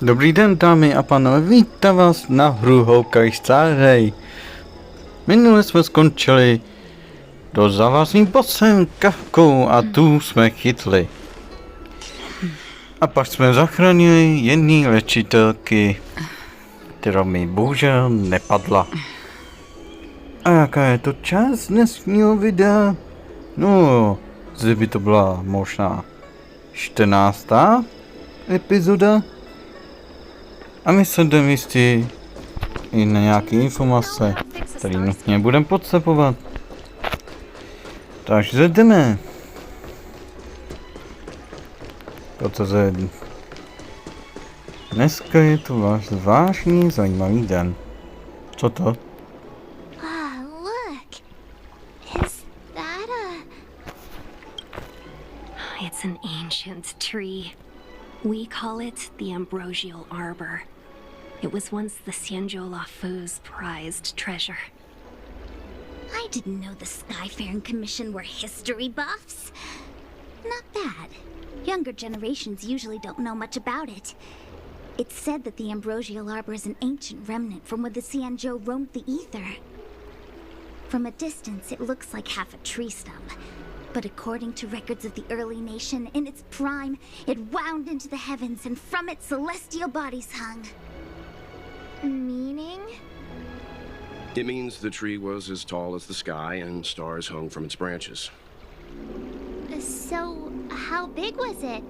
Dobrý den, dámy a pánové, vítám vás na hru Honkai Starý. Minule jsme skončili do závazným bossem Kafkou a tu jsme chytli. A pak jsme zachránili jedný léčitelky, která mi bohužel nepadla. A jaká je to část dnešního videa? No, zde by to byla možná 14. epizoda. A my se jdeme jistí i na nějaké informace, které nutně budeme potřebovat. Takže jdeme. Protože dneska je to váš zvláštní zajímavý den. Co to? It's an ancient tree. We call it the Ambrosial Arbor. It was once the Xianzhou Lafu's prized treasure. I didn't know the Skyfaring Commission were history buffs. Not bad. Younger generations usually don't know much about it. It's said that the Ambrosial Arbor is an ancient remnant from when the Xianzhou roamed the ether. From a distance, it looks like half a tree stump. But according to records of the early nation, in its prime, it wound into the heavens and from it celestial bodies hung. Meaning? It means the tree was as tall as the sky and stars hung from its branches. So, how big was it?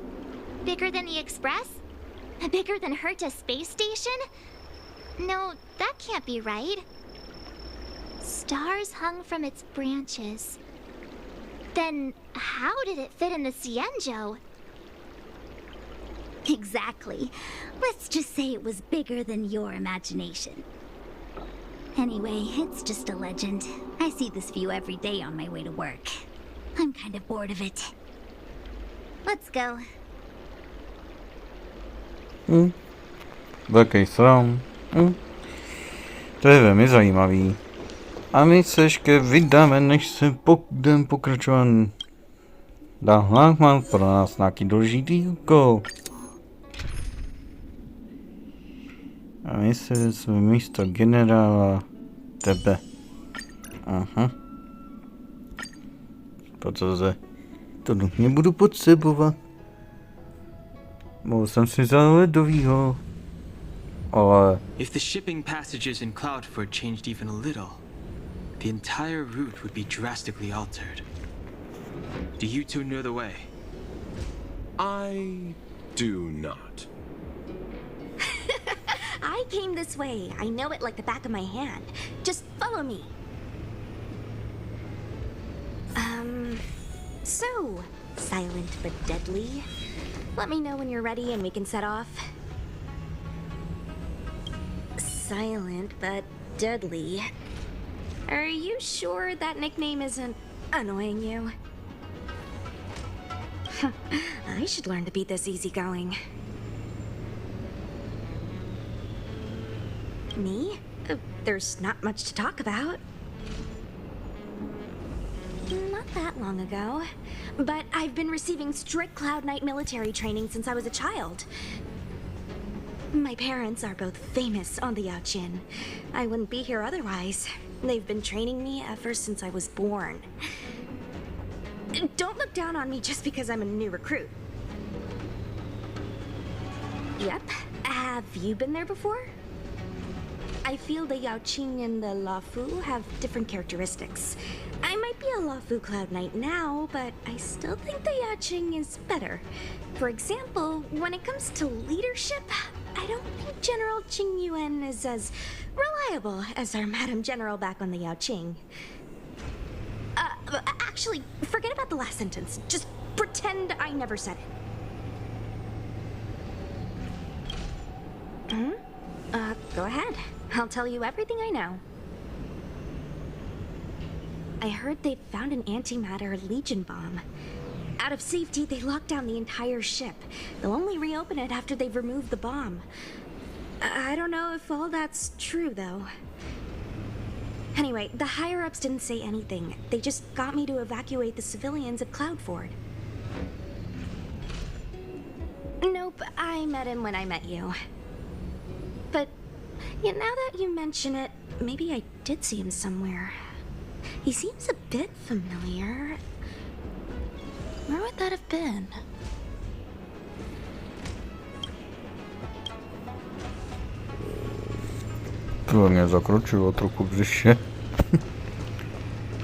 Bigger than the Express? Bigger than Herta Space Station? No, that can't be right. Stars hung from its branches. Then, how did it fit in the Xianzhou? Exactly. Let's just say it was bigger than your imagination. Anyway, it's just a legend. I see this view every day on my way to work. I'm kind of bored of it. Let's go. Velký strom. To je velmi zajímavý. A my se ještě vydáme, než se budeme pokračovat. Dál mám pro nás nějaký důležitý úkol. A my se vezmeme místo generála tebe. Aha. Protože to nutně budu potřebovat. Mohl jsem si vzít ledovýho. Ale... If the shipping passages in Cloudford changed even a little, the entire route would be drastically altered. Do you two know the way? I do not. I came this way. I know it like the back of my hand. Just follow me. So, silent but deadly. Let me know when you're ready and we can set off. Silent but deadly. Are you sure that nickname isn't annoying you? I should learn to be this easygoing. Me? There's not much to talk about. Not that long ago. But I've been receiving strict Cloud Knight military training since I was a child. My parents are both famous on the Yaoqin. I wouldn't be here otherwise. They've been training me ever since I was born. Don't look down on me just because I'm a new recruit. Yep. Have you been there before? I feel the Yaoqin and the Lafu have different characteristics. I might be a Lafu Cloud Knight now, but I still think the Yaoqin is better. For example, when it comes to leadership, I don't think General Qing Yuan is as reliable as our Madam General back on the Yaoqing. Actually, forget about the last sentence. Just pretend I never said it. Go ahead. I'll tell you everything I know. I heard they found an antimatter Legion bomb. Out of safety, they locked down the entire ship. They'll only reopen it after they've removed the bomb. I don't know if all that's true, though. Anyway, the higher-ups didn't say anything. They just got me to evacuate the civilians at Cloudford. Nope, I met him when I met you. But yeah, now that you mention it, maybe I did see him somewhere. He seems a bit familiar. Where would that have been? To mě zakročilo trochu v břiše.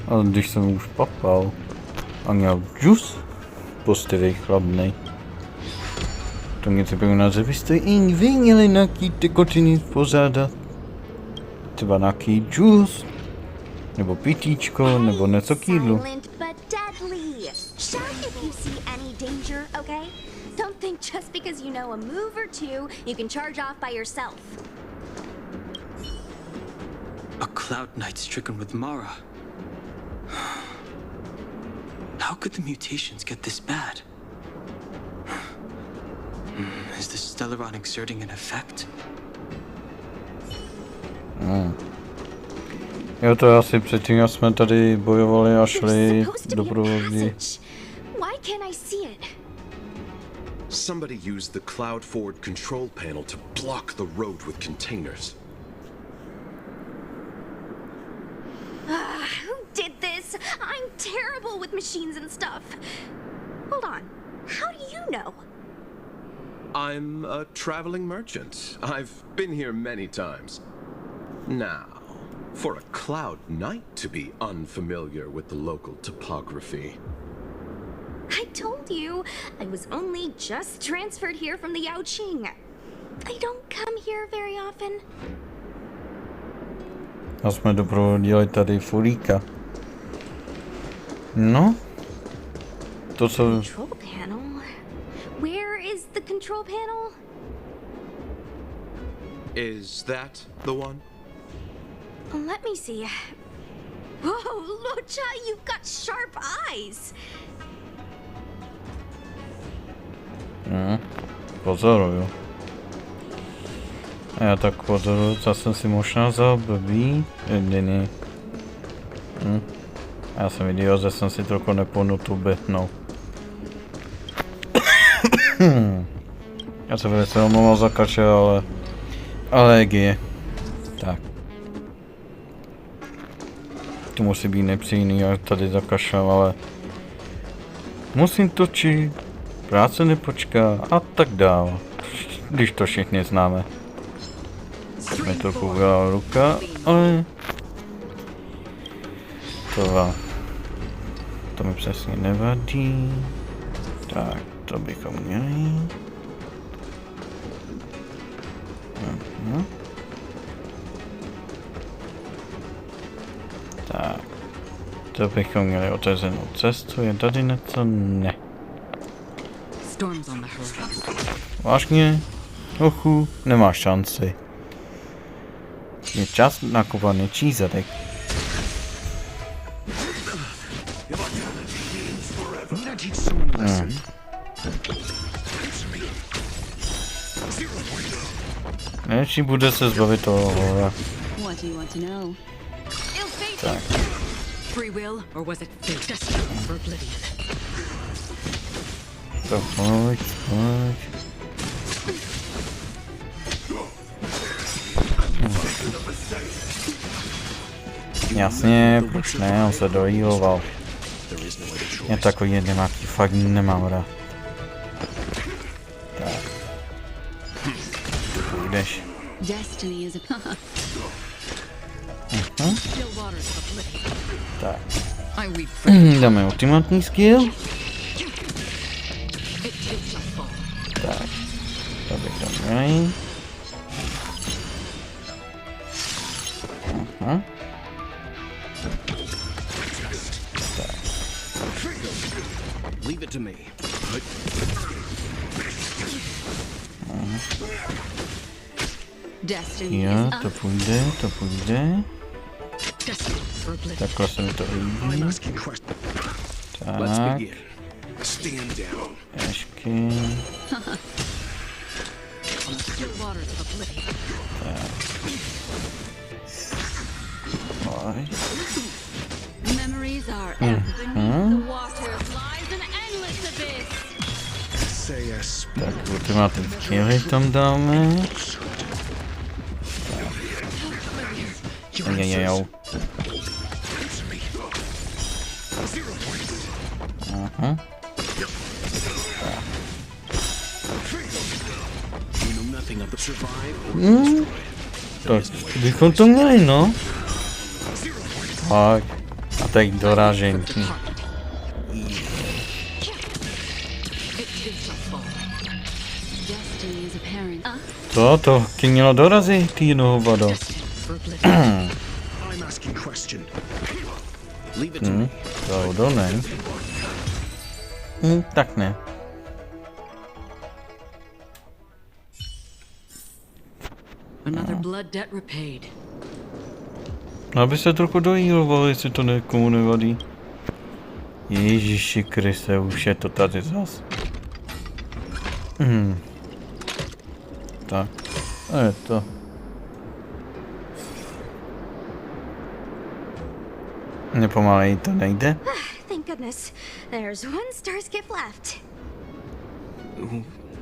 Ale když jsem už papal a měl džus postivej chladnej, to mě připomíná, že byste i vy měli nějaký tekotiny pořádat. Třeba nějaký džus, nebo pitíčko, nebo něco k jídlu. Silent but deadly. Shout if you see any danger, okay? Don't think just because you know a move or two, you can charge off by yourself. A Cloud Knight stricken with Mara. How could the mutations get this bad? Is the Stellaron exerting an effect? Jo, to je asi předtím, jak jsme tady bojovali a šli dobrovolní. Why can't I see it? Somebody used the cloud forward control panel to block the road with containers. Who did this? I'm terrible with machines and stuff. Hold on. How do you know? I'm a traveling merchant. I've been here many times. Now, for a Cloud Knight to be unfamiliar with the local topography. I told you, I was only just transferred here from the Yaoqing. I don't come here very often. A jsme doprovodili tady Furíka. No. To co... Control panel? Where is the control panel? Is that the one? Let me see. Whoa, Lucha, you've got sharp eyes. Pozoruju. A já tak pozoruju, co jsem si možná vzal blbý. Jediný. Já jsem viděl, že jsem si trochu neponu tu betnou. Já se velice omlouvám za kače, ale... alergie. Tak. To musí být nepříjemný, jak tady zakašlám, ale... musím točit. Práce nepočká a tak dál. Když to všichni známe. Mě trochu udělala ruka, ale... To mi přesně nevadí. Tak, to bychom měli. Tak. To bychom měli otevřenou cestu. Je tady něco? Ne. Vážně? Ochu, nemáš šanci. Je čas nakupovat něčí zadek. Nejlepší bude se zbavit toho hora. Tak. To pojď. Jasně, proč ne, on se dojíloval. Já takový nějaký fakt nemám rád. Tak. Půjdeš. Tak. Dáme ultimátní skill. Tak. To bych to měli. Leave it to me. Jo, to půjde. Takhle se mi to líbí. Tak. Ještě. Tak. Pojď. Tak ultimátní skilly tam dáme. Jajajau. Aha. Tak bychom to měli, no. Tak. A teď dorážení. Co to ti mělo dorazit, ty nohovado? To ne. Tak ne. Another blood debt repaid. Aby se trochu dojíloval, jestli to někomu nevadí. Ježíši Kriste, už je to tady zas. Tak, a je to. Nepomalej to nejde. Thank goodness. There's one star skip left.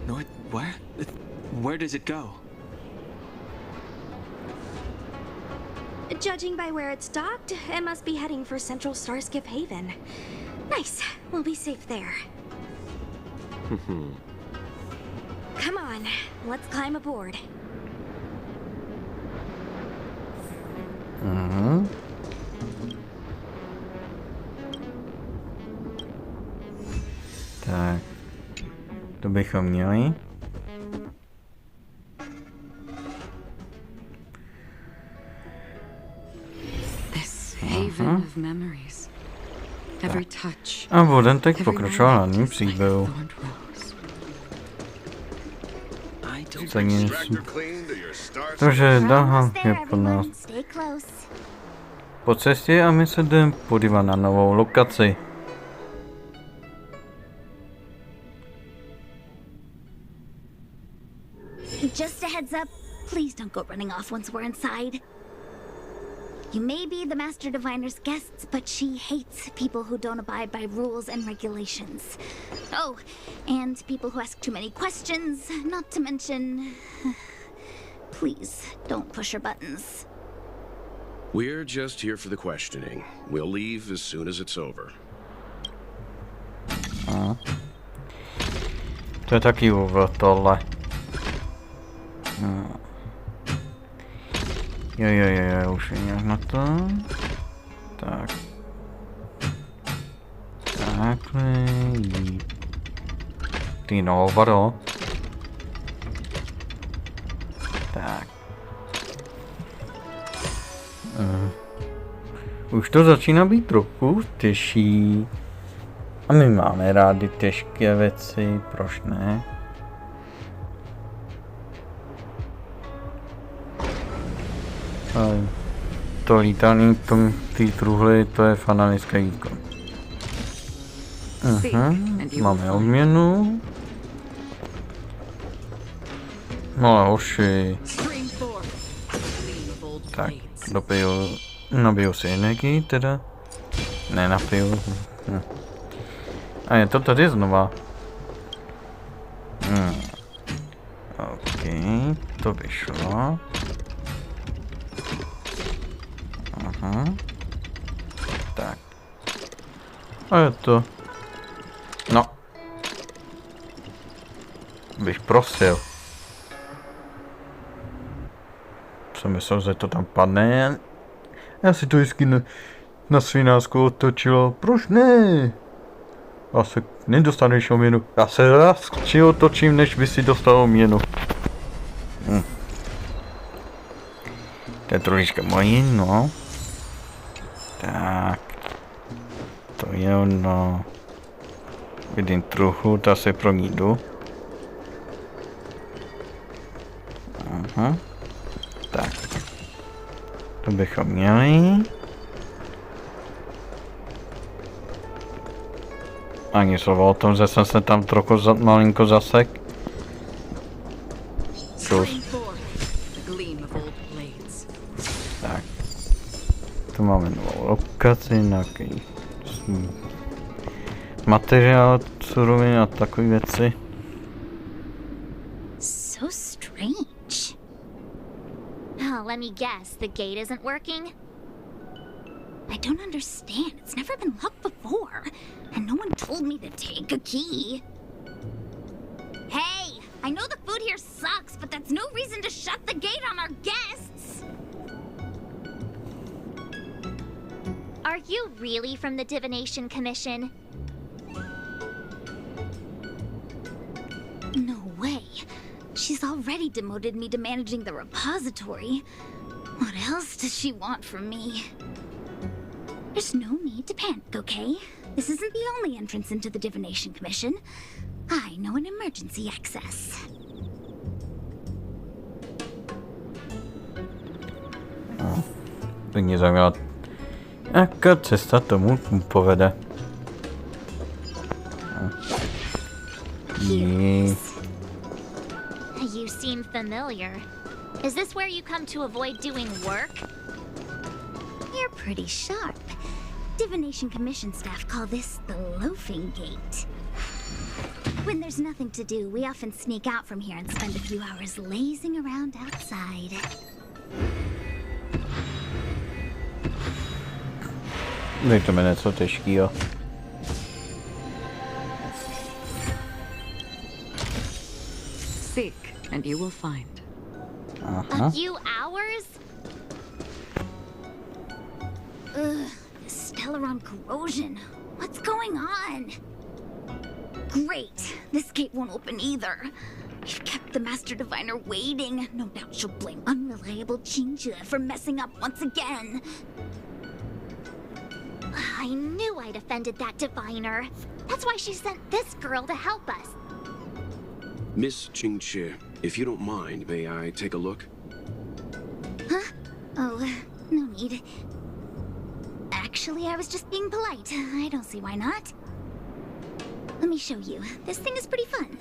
North, where? Where does it go? Judging by where it's docked, it must be heading for Central Starskip Haven. Nice. We'll be safe there. Come on, let's climb aboard. Tak, to bychom měli. This haven of memories. Every touch. A budem teď every pokračovat moment hlavním is like příběhu. thorned rose. Takže Daha Almost je there, po nás everyone. Stay close. po cestě a my se jdeme podívat na novou lokaci. Just a heads up, please don't go running off once we're inside. You may be the Master Diviner's guests, but she hates people who don't abide by rules and regulations. Oh, and people who ask too many questions, not to mention... Please, don't push her buttons. We're just here for the questioning. We'll leave as soon as it's over. To je taky úvod tohle. Jo, už je nějak na to. Tak. Takhle. Ty no, vado. Tak. Už to začíná být trochu těžší. A my máme rádi těžké věci, proč ne? To lítání té truhly, to je fanalické výkon. Máme odměnu. No ale hoši. Tak, nabiju si energii teda. Ne, napiju. A je to tady znova. OK, to vyšlo. Tak. A je to. No. Bych prosil. Jsem myslel, že to tam padne. Já si to vždycky na svinářku otočilo. Proč ne? Já se nedostaneš odměnu. Já se radši otočím, než by si dostal odměnu. To je trošička mojí, no. Tak. To je ono. Vidím truchu, ta se pro ní jdu. Tak. To bychom měli. Ani slovo o tom, že jsem se tam trochu malinko zasek. Tak. Tu máme novou lokaci, nějaký materiál, suroviny a takové věci. So strange. Oh, let me guess, the gate isn't working? I don't understand. It's never been locked before. And no one told me to take a key. Hey, I know the food here sucks, but that's no reason to shut the gate on our guests. Are you really from the Divination Commission? No way. She's already demoted me to managing the repository. What else does she want from me? There's no need to panic, okay? This isn't the only entrance into the Divination Commission. I know an emergency access. Tak mě zajímá, jaká cesta tomu povede. You seem familiar. Is this where you come to avoid doing work? You're pretty sharp. Divination Commission staff call this the loafing gate. When there's nothing to do, we often sneak out from here and spend a few hours lazing around outside. Dejte mi něco těžkýho. Seek, and you will find. A few hours? Ugh, Stellaron corrosion. What's going on? Great. This gate won't open either. You've kept the Master Diviner waiting. No doubt she'll blame unreliable Jinja for messing up once again. I knew I'd offended that Diviner. That's why she sent this girl to help us. Miss Qingqi, if you don't mind, may I take a look? Huh? Oh, no need. Actually, I was just being polite. I don't see why not. Let me show you. This thing is pretty fun.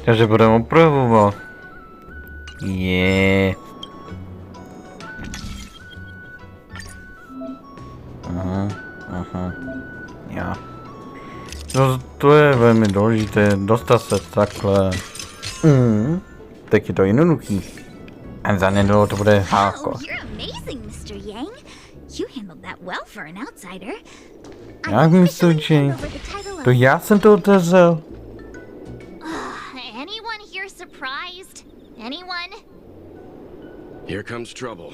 Takže budeme opravovat. Je. Aha. Já. To je velmi důležité, dostat se takhle. Tak je to jednoduchý. A zanedlouho to bude háko. Oh, you're amazing, Mr. Yang. You handled that well for an outsider. Jak myslíš, že? To já jsem to otevřel. Anyone here surprised? Anyone? Here comes trouble.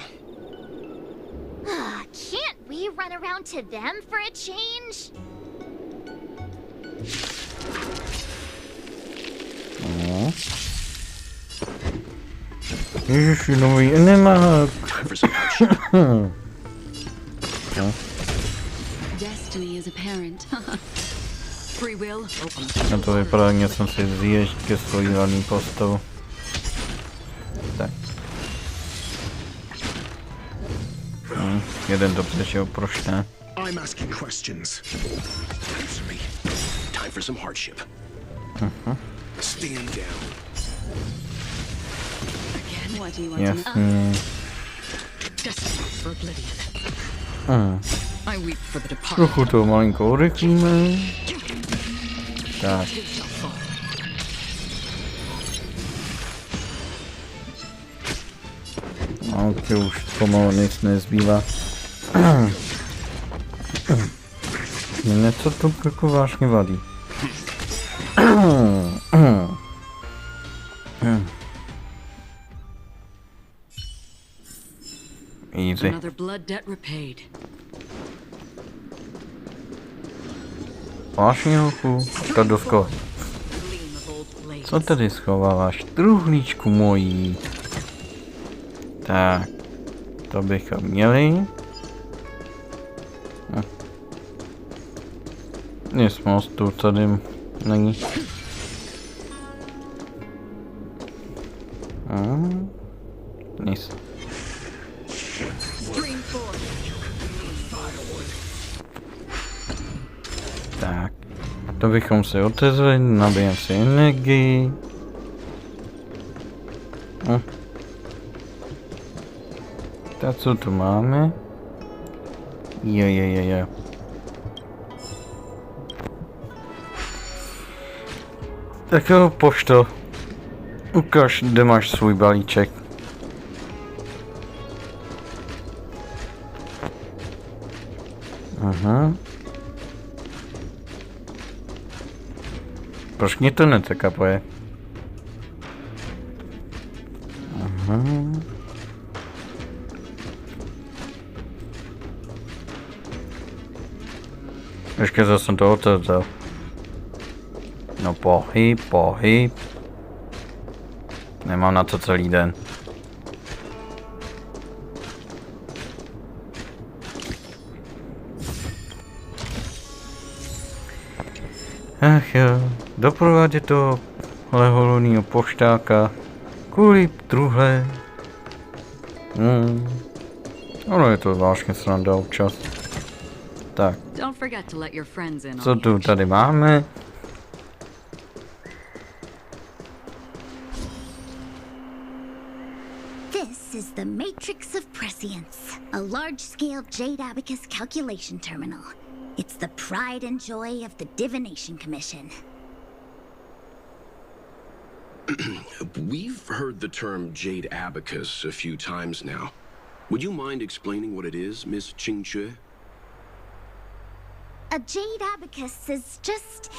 Can't we run around to them for a change? Ježiši, nový animák. Destiny is apparent. Free will, open. Na to vypadá, že jsem si zjížděl ke svojí hlavní postavu. Tak. Jeden to přešel, proč ne? I'm asking questions. Answer me. Time for some hardship. Stand down. Again, what do you want to know? Jasně. Destiny for oblivion. I weep for the departed. Trochu to malinko urychlíme. Tak. No, to už pomalu nic nezbývá. Mě něco to jako vážně vadí. Easy. Another blood debt repaid. Vážně, hochu, to dosko. Gleam of old blades. Co tady schováváš? Truhlíčku mojí. Tak. To bychom měli. Nic moc tu tady není. Nic. Tak. To bychom si otevřeli, nabijeme si energii. Tak co tu máme? Jo. Tak jo, pošto. Ukaž, kde máš svůj balíček. Aha. Proč mě to necekapuje? Aha. Ještě zase jsem to otevřel. No pohyb. Nemám na to celý den. Ach jo, doprovádět toho leholunýho poštáka kvůli truhle. Ono je to zvláštně sranda občas. Tak, Don't forget to let your friends in co on the tu tady máme? This is the Matrix of Prescience, a large-scale Jade Abacus calculation terminal. It's the pride and joy of the Divination Commission. We've heard the term Jade Abacus a few times now. Would you mind explaining what it is, Miss Qingque? A Jade Abacus is just...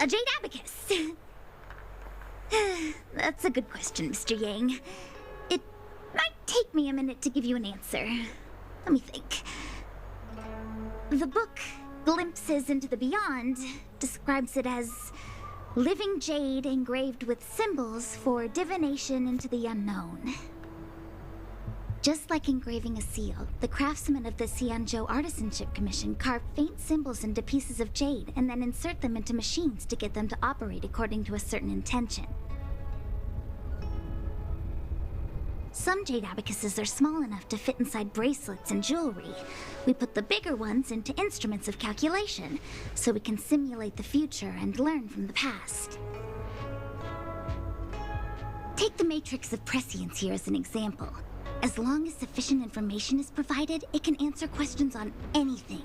a Jade Abacus. That's a good question, Mr. Yang. It might take me a minute to give you an answer. Let me think. The book, Glimpses into the Beyond, describes it as living jade engraved with symbols for divination into the unknown. Just like engraving a seal, the craftsmen of the Xianzhou Artisanship Commission carve faint symbols into pieces of jade and then insert them into machines to get them to operate according to a certain intention. Some jade abacuses are small enough to fit inside bracelets and jewelry. We put the bigger ones into instruments of calculation, so we can simulate the future and learn from the past. Take the Matrix of Prescience here as an example. As long as sufficient information is provided, it can answer questions on anything,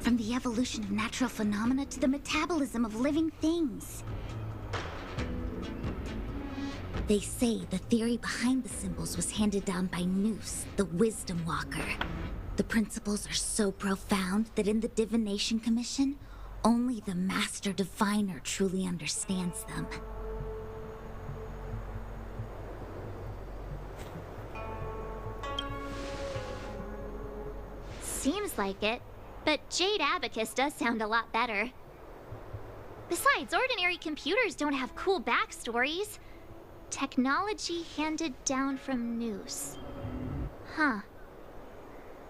from the evolution of natural phenomena to the metabolism of living things. They say the theory behind the symbols was handed down by Noose, the Wisdom Walker. The principles are so profound that in the Divination Commission, only the Master Diviner truly understands them. Seems like it, but Jade Abacus does sound a lot better. Besides, ordinary computers don't have cool backstories. Technology handed down from Noose. Huh.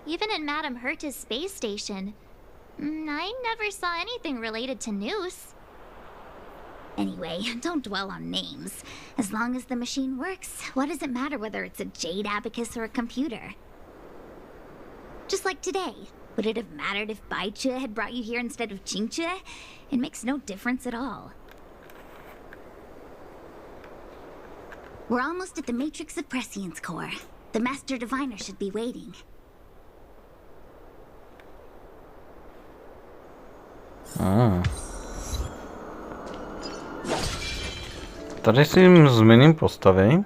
Even in Madame Herta's space station, I never saw anything related to Noose. Anyway, don't dwell on names. As long as the machine works, what does it matter whether it's a Jade Abacus or a computer? Just like today. Would it have mattered if Baichue had brought you here instead of Qingque? It makes no difference at all. We're almost at the Matrix of Prescience core. The Master Diviner should be waiting. Tady si změním postavy.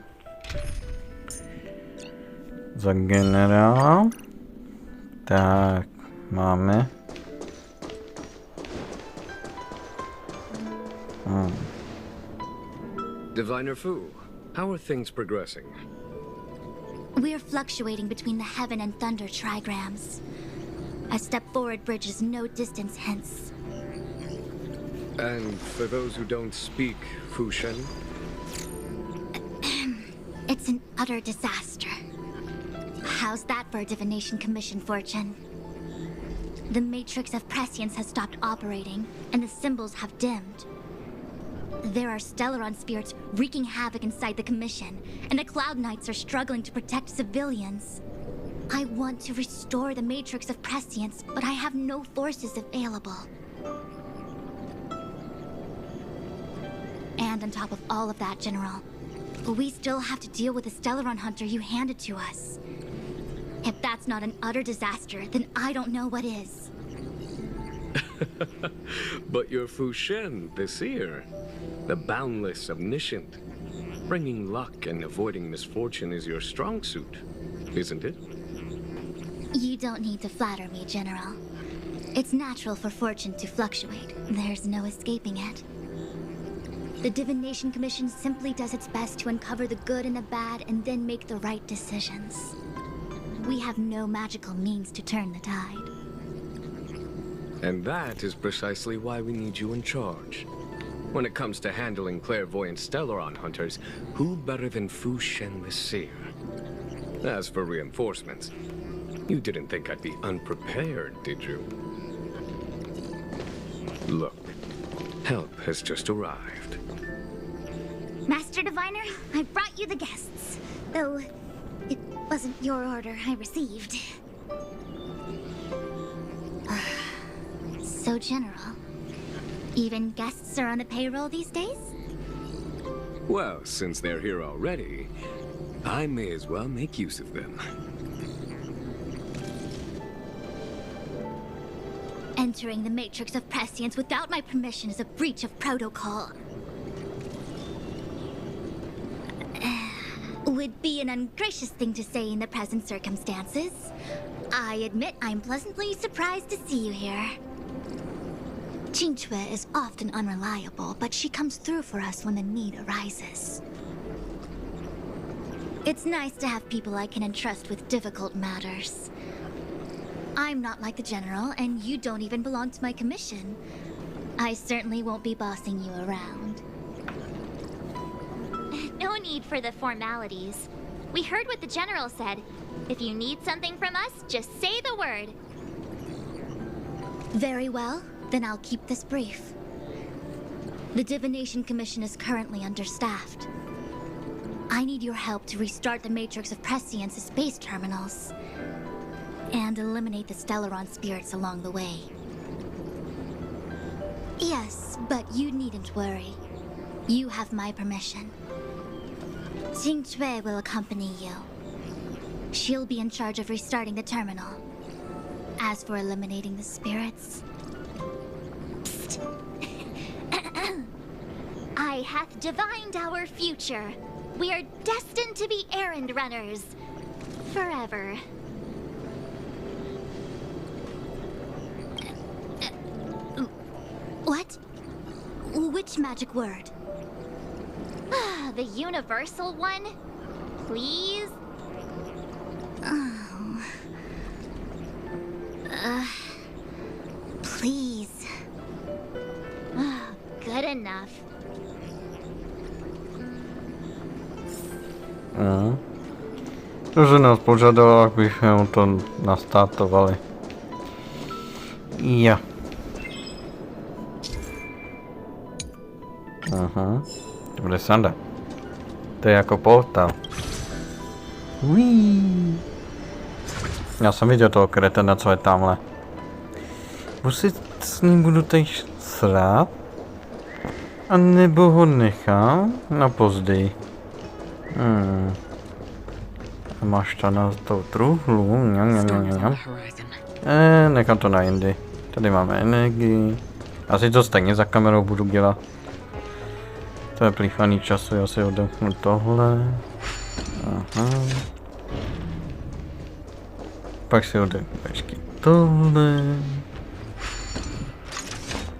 Za generála. Tak, máme. Diviner Fu, how are things progressing? We're fluctuating between the heaven and thunder trigrams. A step forward bridge is no distance hence. And for those who don't speak Fushen? It's an utter disaster. How's that for a Divination Commission fortune? The Matrix of Prescience has stopped operating, and the symbols have dimmed. There are Stellaron spirits wreaking havoc inside the Commission, and the Cloud Knights are struggling to protect civilians. I want to restore the Matrix of Prescience, but I have no forces available. And on top of all of that, General, we still have to deal with the Stellaron hunter you handed to us. If that's not an utter disaster, then I don't know what is. But you're Fu Shen, the seer. The boundless, omniscient. Bringing luck and avoiding misfortune is your strong suit, isn't it? You don't need to flatter me, General. It's natural for fortune to fluctuate. There's no escaping it. The Divination Commission simply does its best to uncover the good and the bad and then make the right decisions. We have no magical means to turn the tide. And that is precisely why we need you in charge. When it comes to handling clairvoyant Stellaron hunters, who better than Fu Shen the Seer? As for reinforcements, you didn't think I'd be unprepared, did you? Look, help has just arrived. Master Diviner, I brought you the guests. Though, it wasn't your order I received. So, General, even guests are on the payroll these days? Well, since they're here already, I may as well make use of them. Entering the Matrix of Prescience without my permission is a breach of protocol. Would be an ungracious thing to say in the present circumstances. I admit I'm pleasantly surprised to see you here. Qingque is often unreliable, but she comes through for us when the need arises. It's nice to have people I can entrust with difficult matters. I'm not like the General, and you don't even belong to my commission. I certainly won't be bossing you around. No need for the formalities. We heard what the General said. If you need something from us, just say the word. Very well, then I'll keep this brief. The Divination Commission is currently understaffed. I need your help to restart the Matrix of Prescience's space terminals and eliminate the Stellaron spirits along the way. Yes, but you needn't worry. You have my permission. Qingque will accompany you. She'll be in charge of restarting the terminal. As for eliminating the spirits... Psst. I hath divined our future. We are destined to be errand runners. Forever. What? Which magic word? The universal one? Please? Oh. Please. Good enough. Že nás požádala, abychom to nastartovali. Ja. Aha. To bude sranda. To je jako portál. Uííí. Já jsem viděl toho kretena, co je tamhle. Buď s ním budu teď srát, a nebo ho nechám na později. A máš to na tou truhlu. Nechám to na jindy. Tady máme energii. Asi to stejně za kamerou budu dělat. To je plýchaný času, já si odemknu tohle. Aha. Pak si odemknu ještě tohle.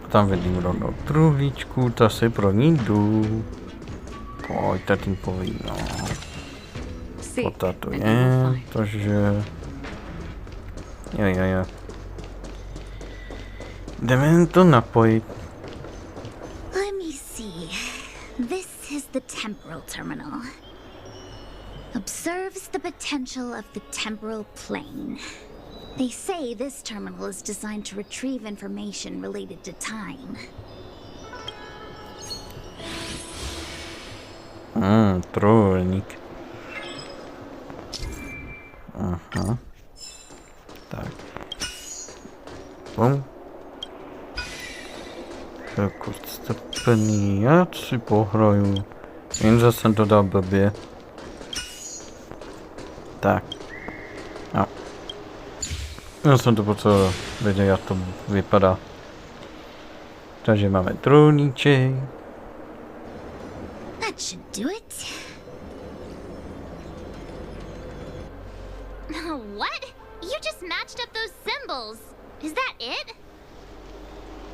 A tam vidím rovnou truhličku, ta si pro ní jdu. Pojďte tím povím, no. Pota to je, takže... Jo. Jdeme to napojit. Let me see. This is the temporal terminal. Observes the potential of the temporal plane. They say this terminal is designed to retrieve information related to time. Trojník. Aha. Tak. Bum. Chvilku strpený, já si pohraju. Jenže jsem to dal blbě. Tak. No. Já jsem to potřeboval vědět, jak to vypadá. Takže máme trůníček. That should do it. What? You just matched up those symbols. Is that it?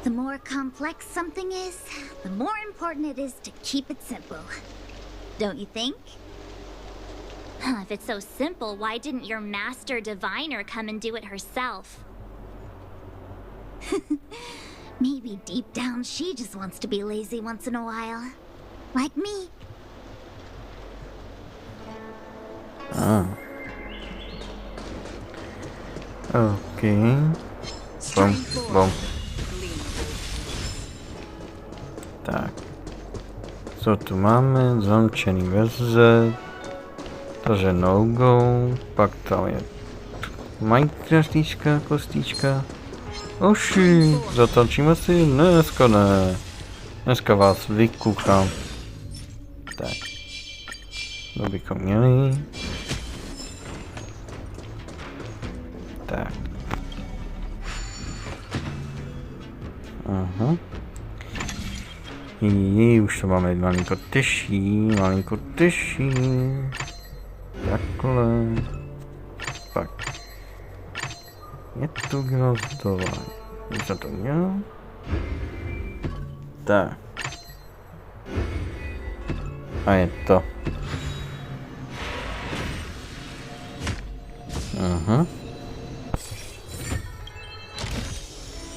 The more complex something is, the more important it is to keep it simple. Don't you think? If it's so simple, why didn't your master diviner come and do it herself? Maybe deep down she just wants to be lazy once in a while. Like me. OK. Bom, bom. Tak. Co tu máme? Zamčený verze. Takže no-go. Pak tam je Minecraftíčka, kostička. Oši, zatančíme si? Dneska ne. Dneska vás vykuchám. Tak. To bychom měli. Tak. Aha. Už to máme malinko těžší, takhle. Pak. Je to gnozdování. Už jsem to měl. Tak. A je to. Aha.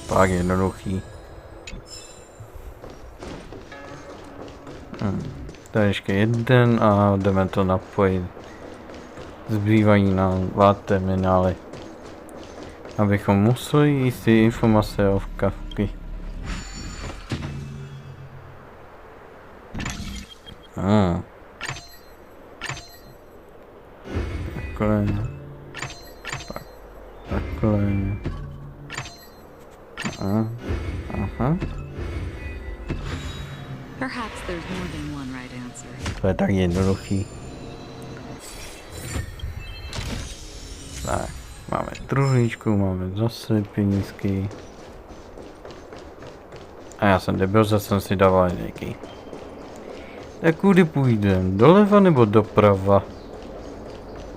Pak jednoduchý. Tady ještě jeden a jdeme to napojit. Zbývají nám 2 terminály. Abychom museli jíst ty informace o kavky. Takhle. Takhle. Aha. Perhaps there's more than one right answer. To je tak jednoduchý. Tak, máme truhlíčku, máme zase penízky. A já jsem debil, že jsem si dával nějaký. Tak kudy půjdem? Doleva nebo doprava?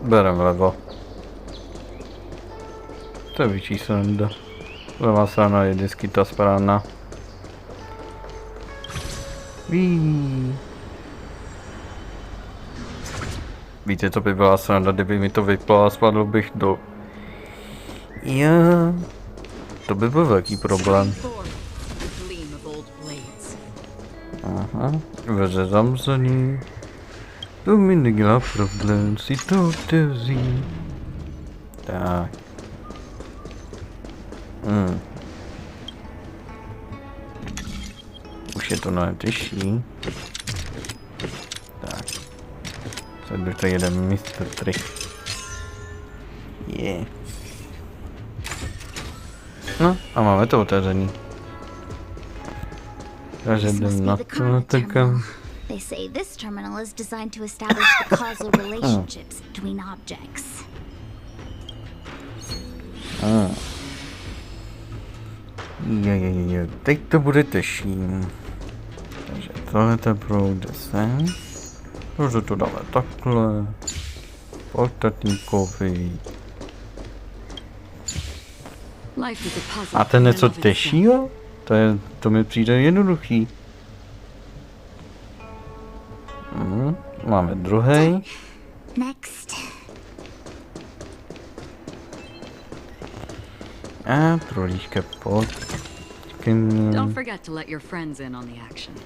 Berem vlevo. To je větší sranda. Levá strana je vždycky ta správná. Víte, to by byla sranda, kdyby mi to vyplo a spadl bych do... To by byl velký problém. Aha, veře zamrzení. To mi nedělá problém si to otevřít. Tak. Už je to mnohem těžší. Tak. Teď to jeden místo 3. No a máme to otevřený. Takže jdem na to takam. They say this terminal is designed to establish the causal relationships between objects. Teď to bude těžší. Takže tohle to proude sem. Takže to dáme takhle. Ostatníkovi. A ten něco těžšího? To mi přijde jednoduchý. Máme druhý. Next. A trolíčka pod. Don't forget to let your friends in on the action.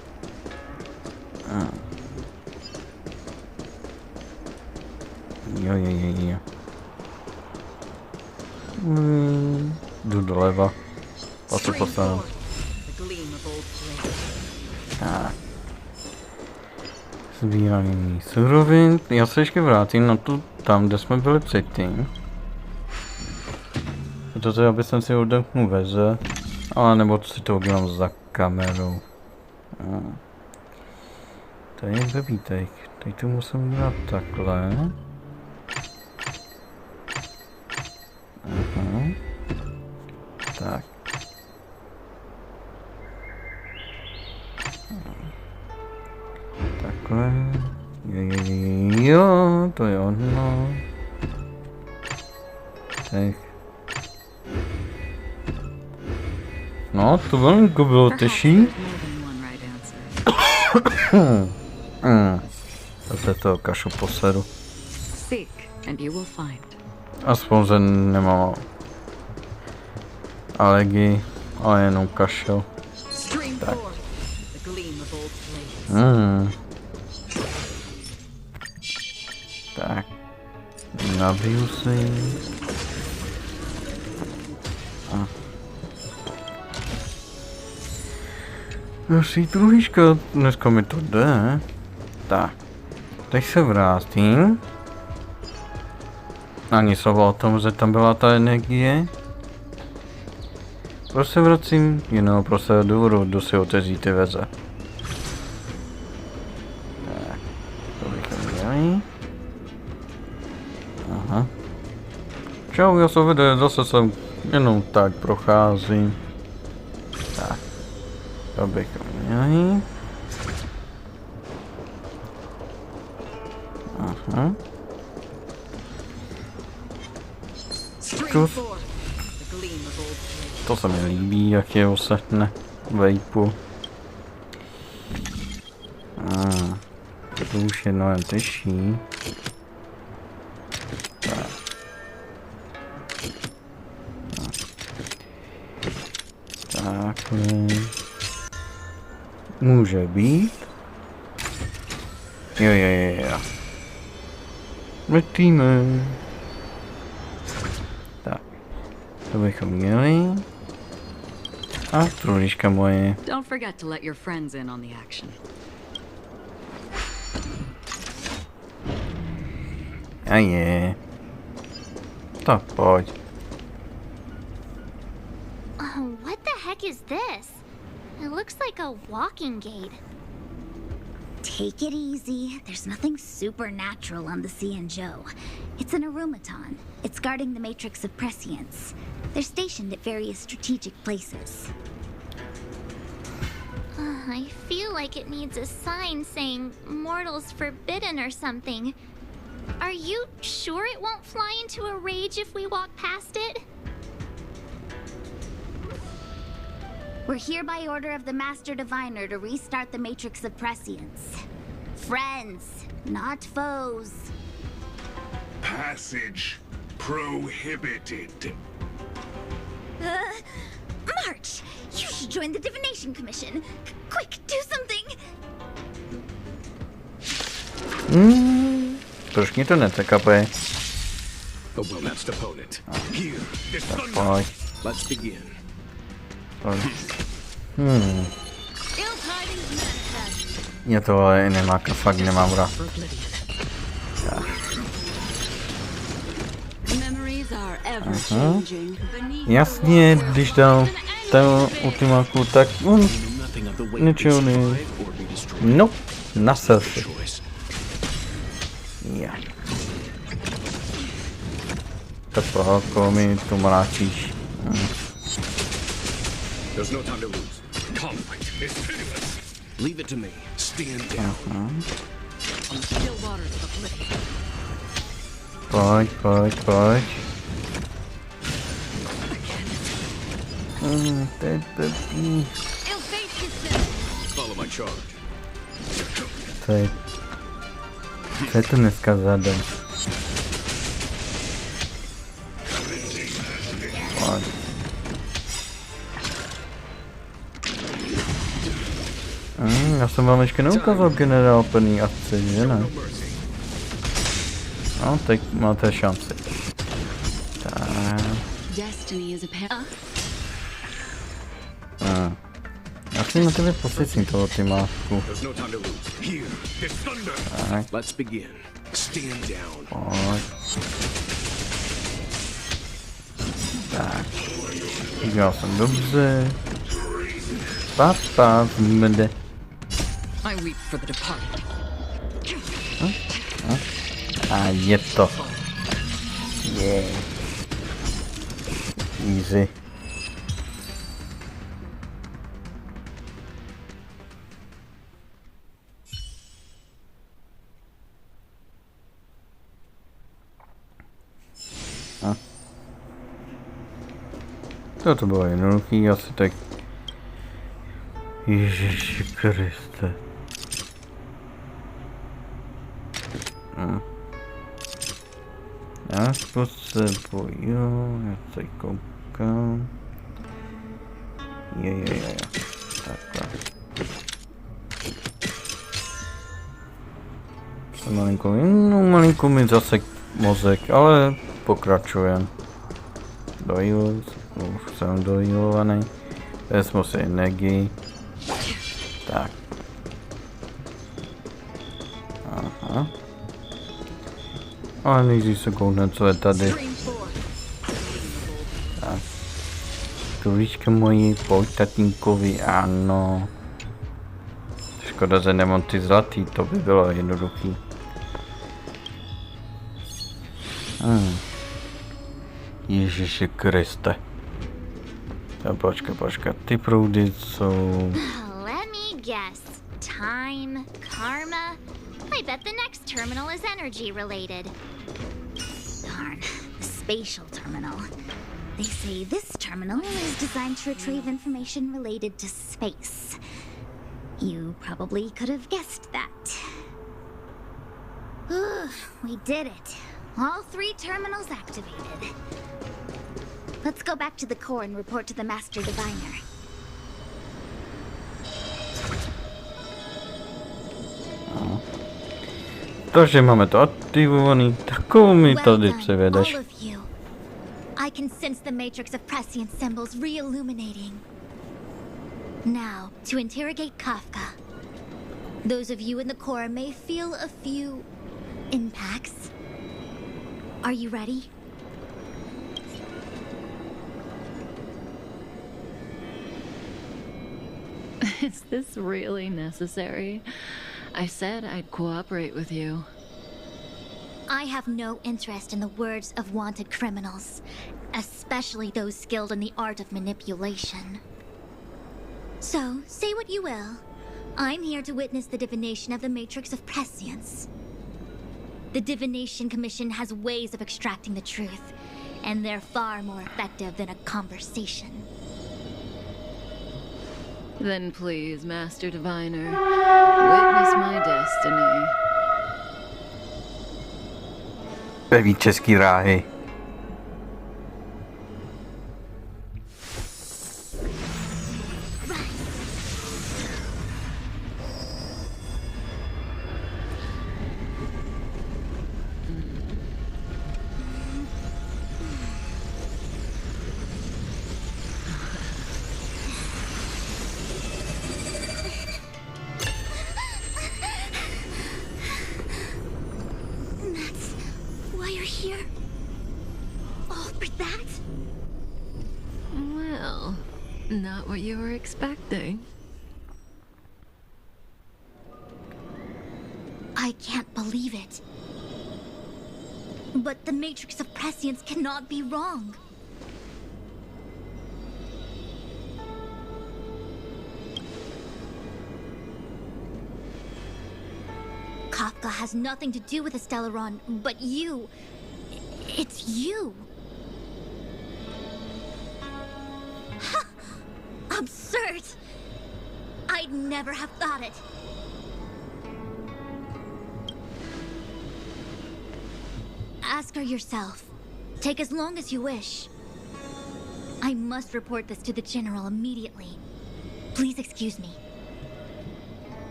Jo. Jdu doleva. A co postavím? Tak. Sbírání surovin. Já se ještě vrátím na tu tam, kde jsme byli předtím. Protože aby jsem si odemknul veze. Ale nebo si to udělám za kamerou. To je blbý teď. Teď to musím udělat takhle. Aha. Tak. Takhle. Jo, to je ono. Tak. No, to velmi bylo těžší. Zase toho kašu posedu. Aspoň že nemám alergii, ale jenom kašel. Tak. Tak. Nabiju si. Asi truhička, dneska mi to jde. Tak. Teď se vrátím. Ani slova o tom, že tam byla ta energie. Proč se vracím? Jenom prostě důvodu, jdu si otevřít ty veze. Tak, to bychom měli. Aha. Čau, já se vede, zase jsem jenom tak procházím. Tak, to bychom měli. Aha. To se mi líbí, jak je osetne vejpu. To už je mnohem těžší. Takhle. Může být. Jo. Letíme. Tak. To bychom měli. A trulička moje. Don't forget to let your friends in on the action. A je. Tak pojď. What the heck is this? It looks like a walking gate. Take it easy. There's nothing supernatural on the Joe. It's an aromaton. It's guarding the matrix of prescience. They're stationed at various strategic places. I feel like it needs a sign saying mortals forbidden or something. Are you sure it won't fly into a rage if we walk past it? We're here by order of the Master Diviner to restart the Matrix of Prescience. Friends, not foes. Passage prohibited. March! You should join the Divination Commission. Quick, do something! Proč mi to netekapuje? A well-matched opponent. Here, this thunder. Pojď. Let's begin. Mě to ale nemá, fakt nemám rád. Jasně, když dal ten ultimáku, tak on ničeho ne... No, nasel si. Ja. Tak prohoko mi tu mráčíš. There's no time to lose. Conflict is pitiless. Leave it to me. Stand down. Pojď. To je blbý. Follow my charge. Co je to dneska za den? Pojď. Já jsem vám ještě neukázal generál plný akci, že ne? No, teď máte šanci. Tak. Já si na tebe posvěcím toho tymáku. Tak. Pojď. Tak. Udělal jsem dobře. Papa, mede. A je to. Yeah. Easy. To bylo jednoduchý, asi tak. Ježiši Kriste. Já se bojím, já se koukám. Je. Takhle. Malinko mi zase mozek, ale pokračujem. Dojil, už jsem dojilovaný. Vezmu si energii. Tak. Aha. Ale nejdřív se koukne, co je tady. Tak. Tulička moji, pojď tatínkovi, ano. Škoda, že nemám ty zlatý, to by bylo jednoduchý. Ježiši Kriste. Počkat, ty proudy jsou... Let me guess. Time, karma. I bet the next terminal is energy related. Darn, the spatial terminal. They say this terminal is designed to retrieve information related to space. You probably could have guessed that. We did it. All 3 terminals activated. Let's go back to the core and report to the Master Diviner. Takže máme to aktivovaný, takovou mi tady přivedeš. All of you. I can sense the matrix of prescient symbols re-illuminating. Now, to interrogate Kafka. Those of you in the core may feel a few impacts. Are you ready? Is this really necessary? I said I'd cooperate with you. I have no interest in the words of wanted criminals, especially those skilled in the art of manipulation. So, say what you will. I'm here to witness the divination of the Matrix of Prescience. The Divination Commission has ways of extracting the truth, and they're far more effective than a conversation. Then please, Master Diviner, witness my destiny. Peví český ráhy. Not what you were expecting. I can't believe it. But the Matrix of Prescience cannot be wrong. Kafka has nothing to do with the Stellaron, but you... It's you! Absurd! I'd never have thought it. Ask her yourself. Take as long as you wish. I must report this to the General immediately. Please excuse me.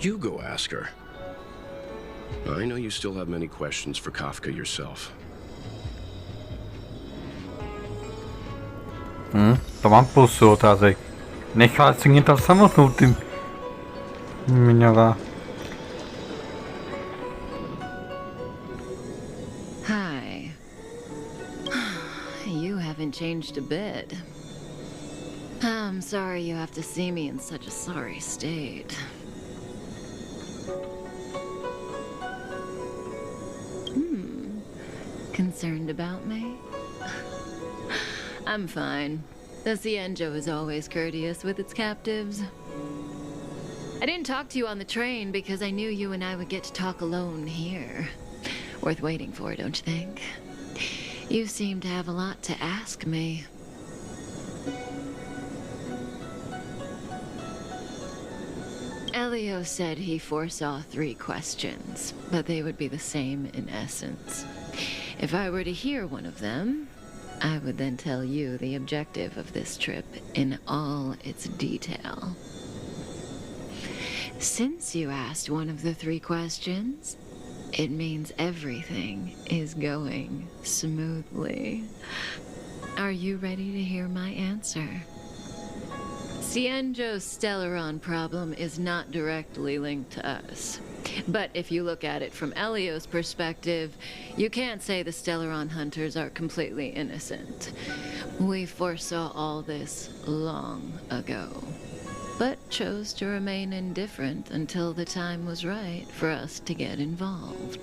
You go ask her. I know you still have many questions for Kafka yourself. To mám půlsu otázek. Nechala si mě tam samotnou, ty miňavá. Hi. You haven't changed a bit. I'm sorry you have to see me in such a sorry state. Concerned about me? I'm fine. The Cienjo is always courteous with its captives. I didn't talk to you on the train because I knew you and I would get to talk alone here. Worth waiting for, don't you think? You seem to have a lot to ask me. Elio said he foresaw 3 questions, but they would be the same in essence. If I were to hear one of them, I would then tell you the objective of this trip in all its detail. Since you asked one of the 3 questions, it means everything is going smoothly. Are you ready to hear my answer? Cienjo's Stellaron problem is not directly linked to us. But if you look at it from Elio's perspective, you can't say the Stellaron hunters are completely innocent. We foresaw all this long ago, but chose to remain indifferent until the time was right for us to get involved.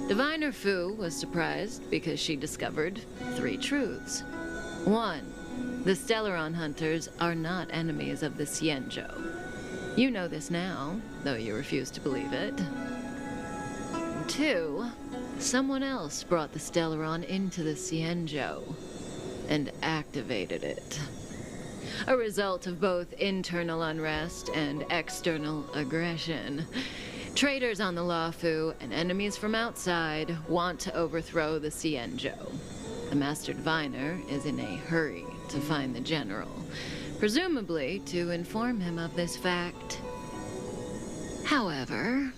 Diviner Fu was surprised because she discovered 3 truths. 1. The Stellaron hunters are not enemies of the Cienjo. You know this now, though you refuse to believe it. 2. Someone else brought the Stellaron into the Cienjo and activated it. A result of both internal unrest and external aggression. Traitors on the Luofu and enemies from outside want to overthrow the Cienjo. The Master Diviner is in a hurry to find the General, presumably to inform him of this fact. However,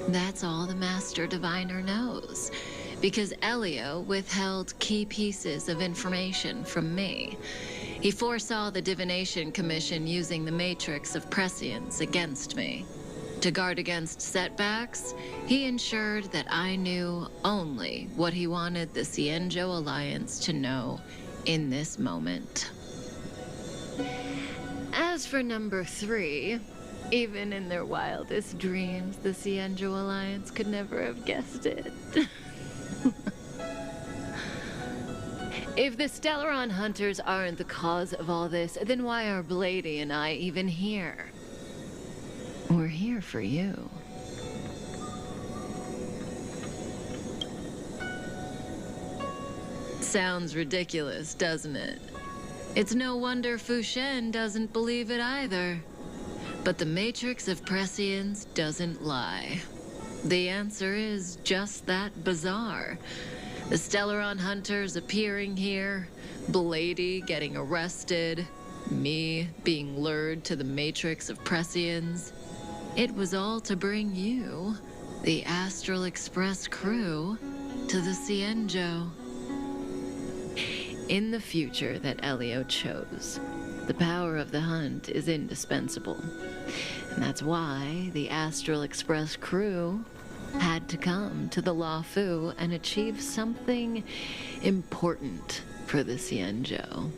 that's all the Master Diviner knows, because Elio withheld key pieces of information from me. He foresaw the Divination Commission using the Matrix of Prescience against me. To guard against setbacks, he ensured that I knew only what he wanted the Cienjo Alliance to know in this moment. As for number 3, even in their wildest dreams, the Cienjo Alliance could never have guessed it. If the Stellaron hunters aren't the cause of all this, then why are Blady and I even here? We're here for you. Sounds ridiculous, doesn't it? It's no wonder Fu Shen doesn't believe it either. But the Matrix of Prescience doesn't lie. The answer is just that bizarre. The Stellaron hunters appearing here, Blady getting arrested, me being lured to the Matrix of Prescience. It was all to bring you, the Astral Express crew, to the Cienjo. In the future that Elio chose, the power of the hunt is indispensable. And that's why the Astral Express crew had to come to the Luofu and achieve something important for the Cienjo.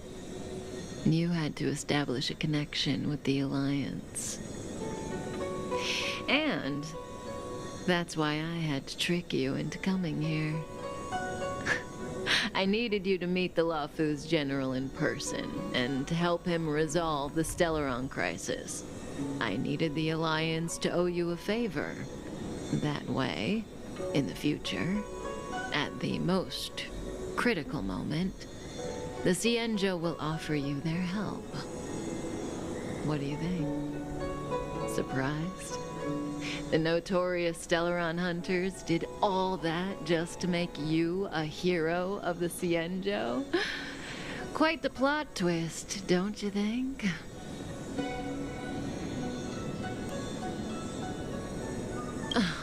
You had to establish a connection with the Alliance. And that's why I had to trick you into coming here. I needed you to meet the Luofu's general in person and to help him resolve the Stellaron crisis. I needed the Alliance to owe you a favor. That way, in the future, at the most critical moment, the Cienjo will offer you their help. What do you think? Surprised? The notorious Stellaron hunters did all that just to make you a hero of the Cienjo? Quite the plot twist, don't you think?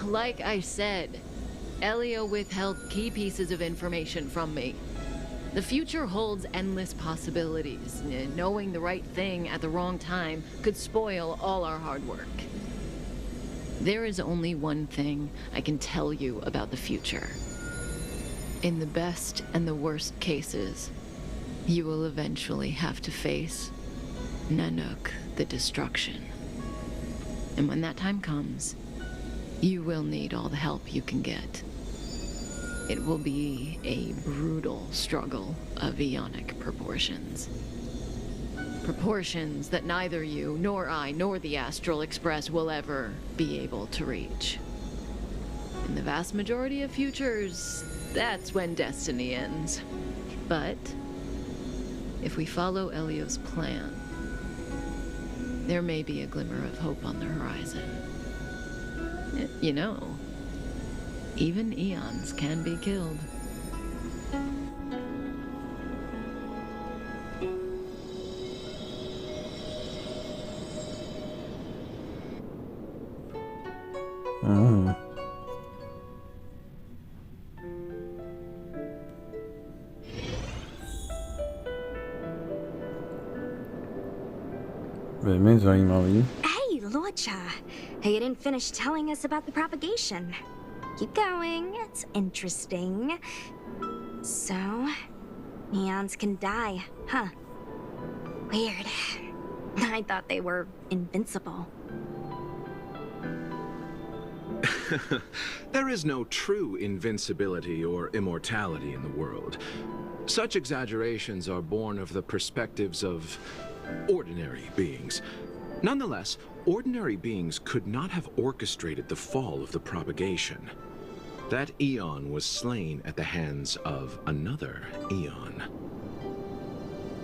Like I said, Elio withheld key pieces of information from me. The future holds endless possibilities. Knowing the right thing at the wrong time could spoil all our hard work. There is only one thing I can tell you about the future. In the best and the worst cases, you will eventually have to face Nanook the Destruction. And when that time comes, you will need all the help you can get. It will be a brutal struggle of eonic proportions. Proportions that neither you, nor I, nor the Astral Express will ever be able to reach. In the vast majority of futures, that's when destiny ends. But if we follow Elio's plan, there may be a glimmer of hope on the horizon. You know, even eons can be killed. Velmi zajímavý. Hey, Luocha. You didn't finish telling us about the propagation. Keep going. It's interesting. So, neons can die, huh? Weird. I thought they were invincible. There is no true invincibility or immortality in the world. Such exaggerations are born of the perspectives of ordinary beings. Nonetheless, ordinary beings could not have orchestrated the fall of the propagation. That eon was slain at the hands of another eon.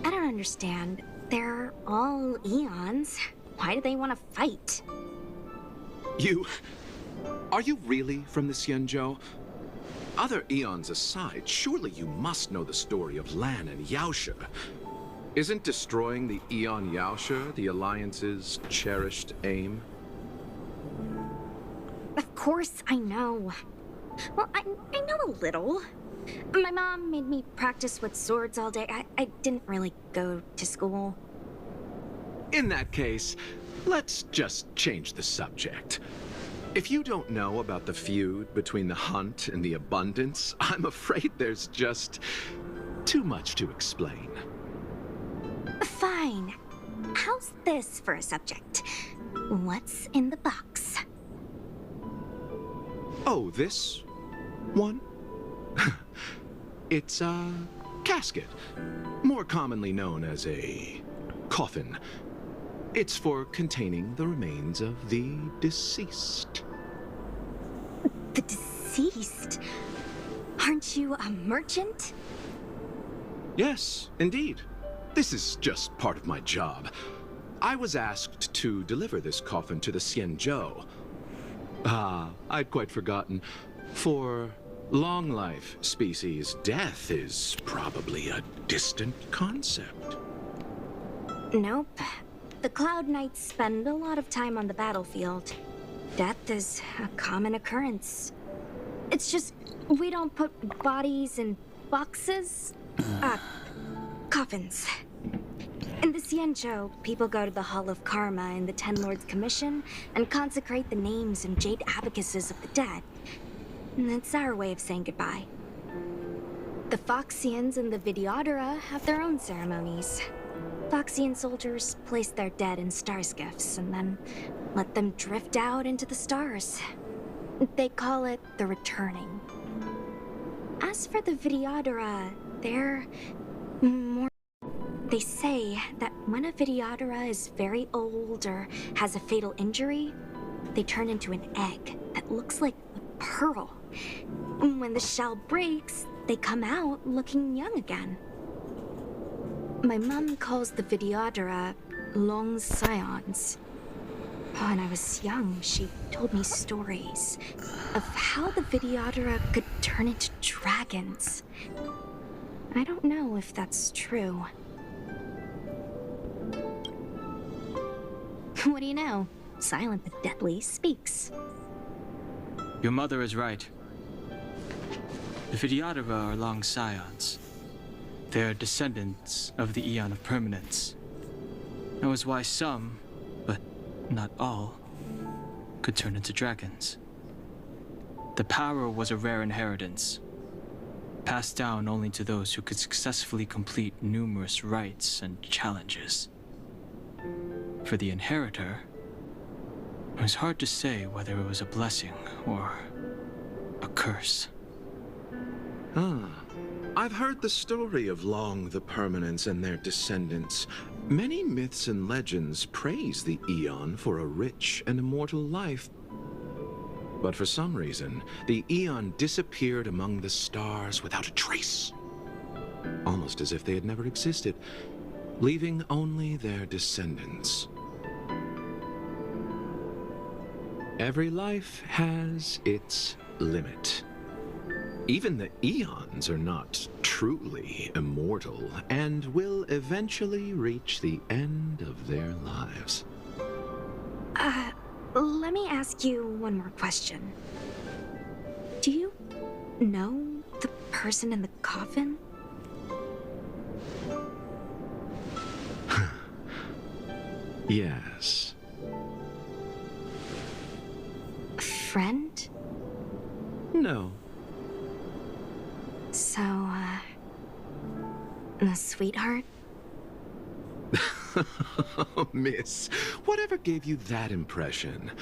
I don't understand. They're all eons. Why do they want to fight? Are you really from the Xianzhou? Other eons aside, surely you must know the story of Lan and Yaoshe. Isn't destroying the Eon Yaoshe the Alliance's cherished aim? Of course I know. Well, I know a little. My mom made me practice with swords all day. I didn't really go to school. In that case, let's just change the subject. If you don't know about the feud between the Hunt and the Abundance, I'm afraid there's just too much to explain. Fine. How's this for a subject? What's in the box? Oh, this one? It's a casket, more commonly known as a coffin. It's for containing the remains of the deceased. The deceased? Aren't you a merchant? Yes, indeed. This is just part of my job. I was asked to deliver this coffin to the Xianzhou. I'd quite forgotten. For long life species, death is probably a distant concept. Nope. The Cloud Knights spend a lot of time on the battlefield. Death is a common occurrence. It's just, we don't put bodies in boxes. Coffins. In the Xianzhou, people go to the Hall of Karma in the Ten Lords Commission and consecrate the names and jade abacuses of the dead. It's our way of saying goodbye. The Foxians and the Videodora have their own ceremonies. Foxian soldiers place their dead in star skiffs and then let them drift out into the stars. They call it the returning. As for the Videodora, they're more... They say that when a Videodora is very old or has a fatal injury, they turn into an egg that looks like a pearl. When the shell breaks, they come out looking young again. My mom calls the Videodora long scions. When I was young, she told me stories of how the Videodora could turn into dragons. I don't know if that's true. What do you know? Silent but deadly speaks. Your mother is right. The Videodora are long scions. They're descendants of the Eon of Permanence. That was why some, but not all, could turn into dragons. The power was a rare inheritance, passed down only to those who could successfully complete numerous rites and challenges. For the inheritor, it was hard to say whether it was a blessing or a curse. I've heard the story of Long the Permanence and their descendants. Many myths and legends praise the Eon for a rich and immortal life. But for some reason, the Eon disappeared among the stars without a trace. Almost as if they had never existed, leaving only their descendants. Every life has its limit. Even the Eons are not truly immortal and will eventually reach the end of their lives. Let me ask you one more question. Do you know the person in the coffin? Yes. Friend? No. So, a sweetheart? Miss, whatever gave you that impression?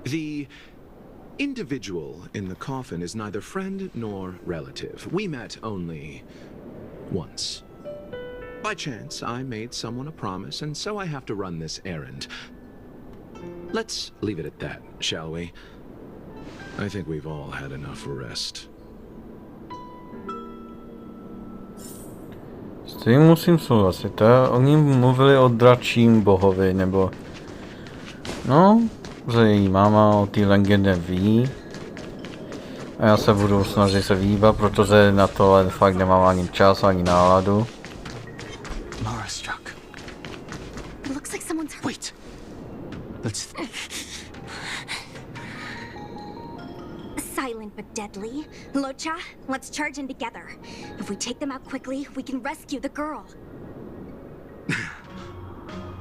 The individual in the coffin is neither friend nor relative. We met only once. By chance, I made someone a promise, and so I have to run this errand. Let's leave it at that, shall we? I think we've all had enough rest. S tím musím souhlasit. Oni mluvili o dračím bohovi, nebo... No, že její máma o té legendě ví. A já se budu snažit se vyhýbat, protože na tohle fakt nemám ani čas, ani náladu. Mara struck. It looks like someone's hurt. Wait. Let's... Silent but deadly. Locha, let's charge in together. If we take them out quickly, we can rescue the girl.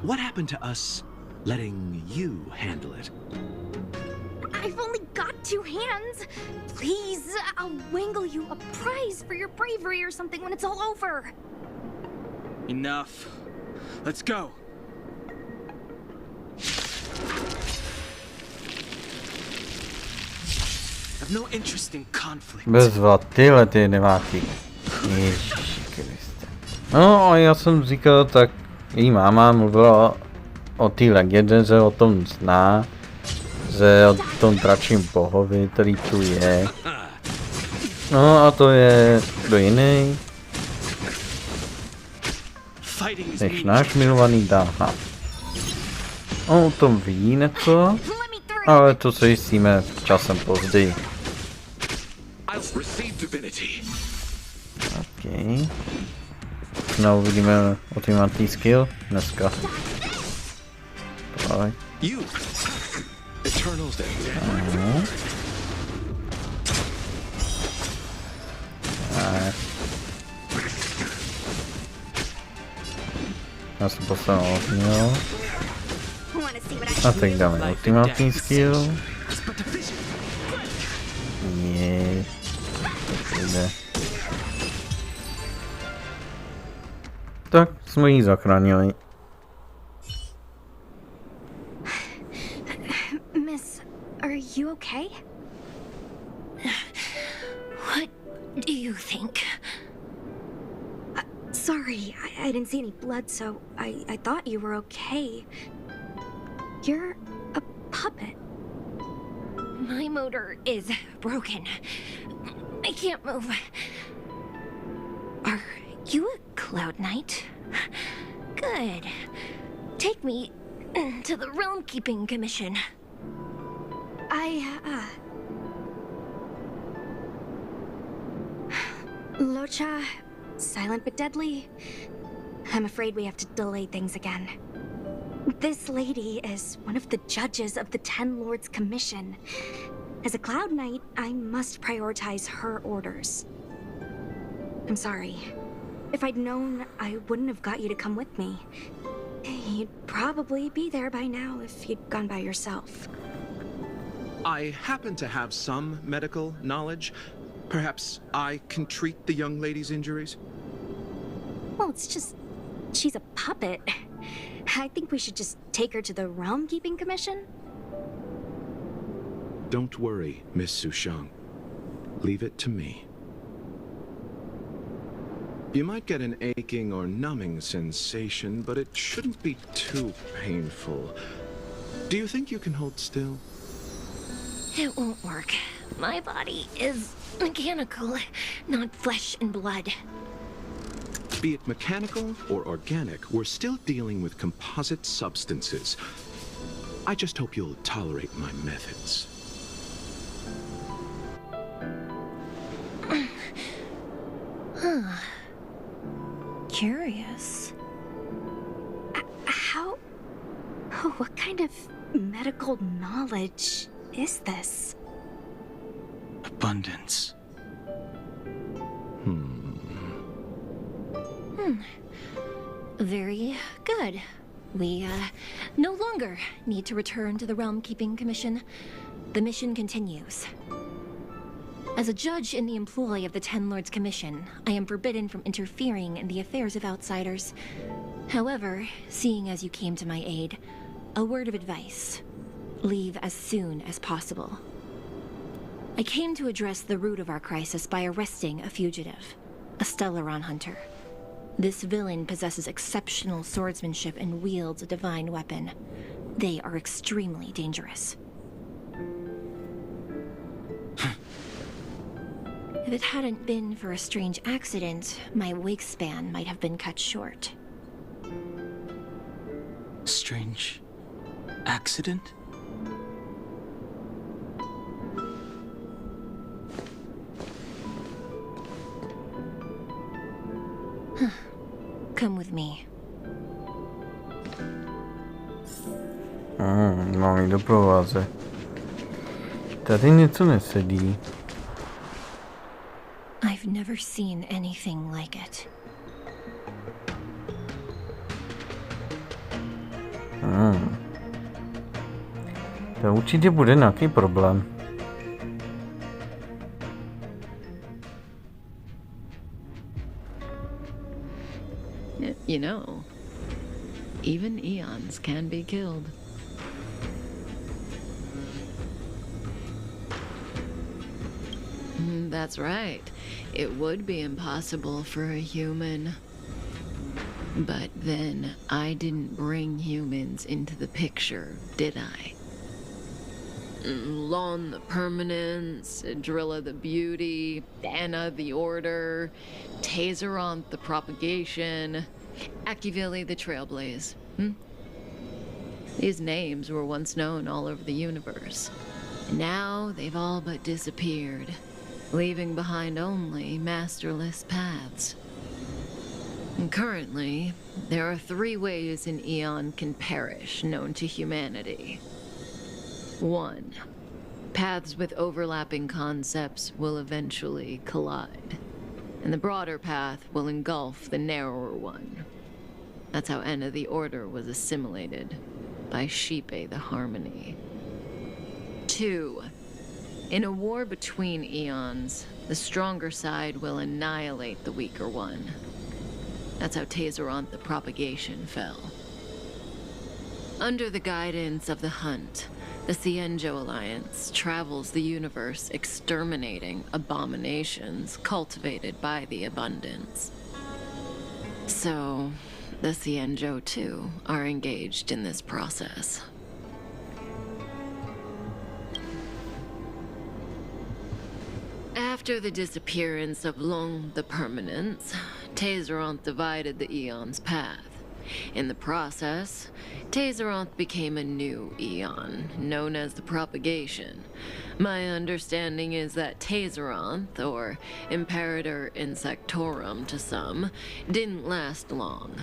What happened to us letting you handle it? I've only got 2 hands. Please, I'll wangle you a prize for your bravery or something when it's all over. Enough. Let's go. I've no interest in conflict. Bezva, tyhle ty nemáky. Ježiši Kriste. No a já jsem říkal, tak její máma mluvila o té legendě, že o tom zná. Že o tom dračím bohovi, který tu je. No a to je kdo jiný než náš milovaný Daha. On o tom ví něco, ale to se jistíme časem později. OK. No, uvidíme ultimátní skill dneska. Tohle. Ano. Já jsem postavil jo. A teď dáme ultimátní skill. Je. Tak jsme ji zachránili. Miss, are you okay? What do you think? Sorry, I didn't see any blood, so I thought you were okay. You're a puppet. My motor is broken. I can't move. Are you a Cloud Knight? Good. Take me to the Realm Keeping Commission. Locha, silent but deadly. I'm afraid we have to delay things again. This lady is one of the judges of the Ten Lords Commission. As a Cloud Knight, I must prioritize her orders. I'm sorry. If I'd known, I wouldn't have got you to come with me. You'd probably be there by now if you'd gone by yourself. I happen to have some medical knowledge. Perhaps I can treat the young lady's injuries? Well, it's just... she's a puppet. I think we should just take her to the Realm Keeping Commission. Don't worry, Miss Sushang. Leave it to me. You might get an aching or numbing sensation, but it shouldn't be too painful. Do you think you can hold still? It won't work. My body is mechanical, not flesh and blood. Be it mechanical or organic, we're still dealing with composite substances. I just hope you'll tolerate my methods. Huh. Curious. How? Oh, what kind of medical knowledge is this? Abundance. Very good. We, no longer need to return to the Realm Keeping Commission. The mission continues. As a judge in the employ of the Ten Lords Commission, I am forbidden from interfering in the affairs of outsiders. However, seeing as you came to my aid, a word of advice. Leave as soon as possible. I came to address the root of our crisis by arresting a fugitive, a Stellaron hunter. This villain possesses exceptional swordsmanship and wields a divine weapon. They are extremely dangerous. If it hadn't been for a strange accident, my wingspan might have been cut short. Strange accident? Come with me. Mám jí doprovázet. Tady něco nesedí. I've never seen anything like it. To určitě bude nějaký problém. You know, even eons can be killed. That's right. It would be impossible for a human. But then, I didn't bring humans into the picture, did I? Lon the Permanence, Drilla the Beauty, Anna the Order, Tazeronth the Propagation, Akivili the Trailblaze. These names were once known all over the universe. And now they've all but disappeared, leaving behind only masterless paths. And currently, there are 3 ways an Eon can perish known to humanity. 1. Paths with overlapping concepts will eventually collide, and the broader path will engulf the narrower one. That's how Enna the Order was assimilated by Shipe the Harmony. 2. In a war between eons, the stronger side will annihilate the weaker one. That's how Tazeronth the Propagation fell. Under the guidance of the Hunt, the Cienjo Alliance travels the universe exterminating abominations cultivated by the Abundance. So, the Cienjo, too, are engaged in this process. After the disappearance of Long the Permanence, Tazeronth divided the Eon's path. In the process, Tazeronth became a new Eon, known as the Propagation. My understanding is that Tazeronth, or Imperator Insectorum to some, didn't last long.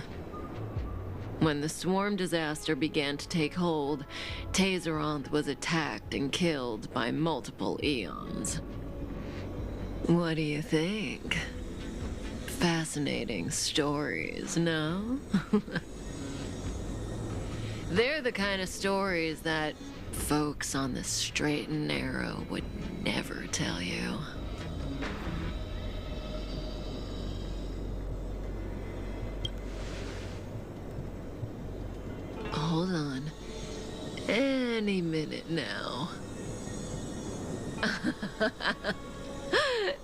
When the swarm disaster began to take hold, Tazeronth was attacked and killed by multiple Eons. What do you think? Fascinating stories, no? They're the kind of stories that folks on the straight and narrow would never tell you. Hold on. Any minute now.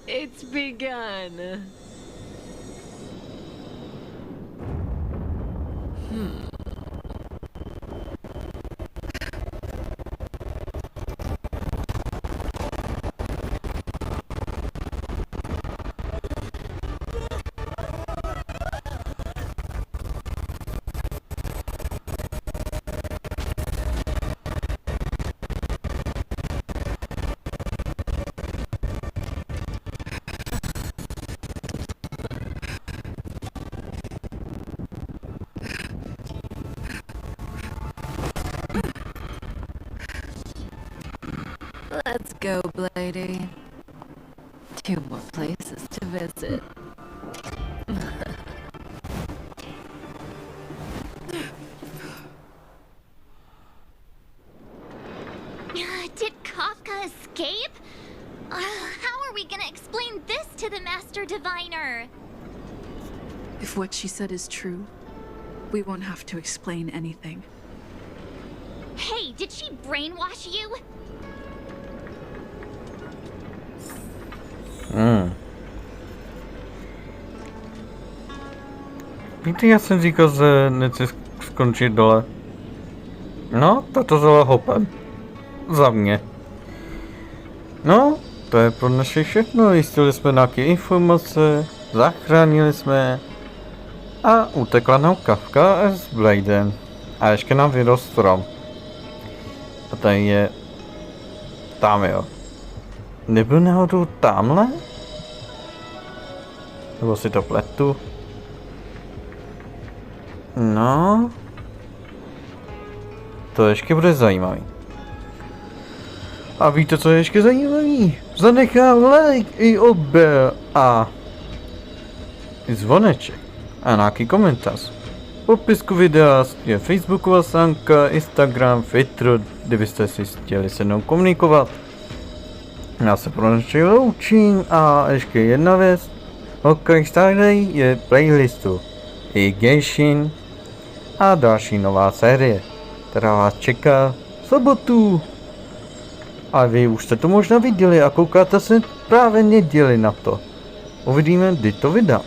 It's begun. Let's go, Blady. 2 more places to visit. Did Kafka escape? How are we gonna explain this to the Master Diviner? If what she said is true, we won't have to explain anything. Hey, did she brainwash you? Víte, já jsem říkal, že nechci skončit dole. No, tato zala hopem. Za mě. No, to je pro naše všechno. Zjistili jsme nějaké informace, zachránili jsme a utekla nám Kafka s Bladem. A ještě nám vyrost strom. A tady je... Tam jo. Nebyl náhodou tamhle? Nebo si to pletu? No... To ještě bude zajímavý. A víte, co je ještě zajímavý? Zanechám like i odběr a zvoneček a nějaký komentář. V popisku videa je Facebooková stránka, Instagram, Twitter, kdybyste si chtěli se mnou komunikovat. Já se pro dnešek loučím a ještě jedna věc. Honkai starý je playlistu i Genshin a další nová série, která vás čeká v sobotu. A vy už jste to možná viděli a koukáte se právě neděli na to. Uvidíme, kdy to vydám.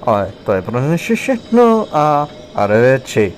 Ale to je pro dnešek všechno a arrivederci.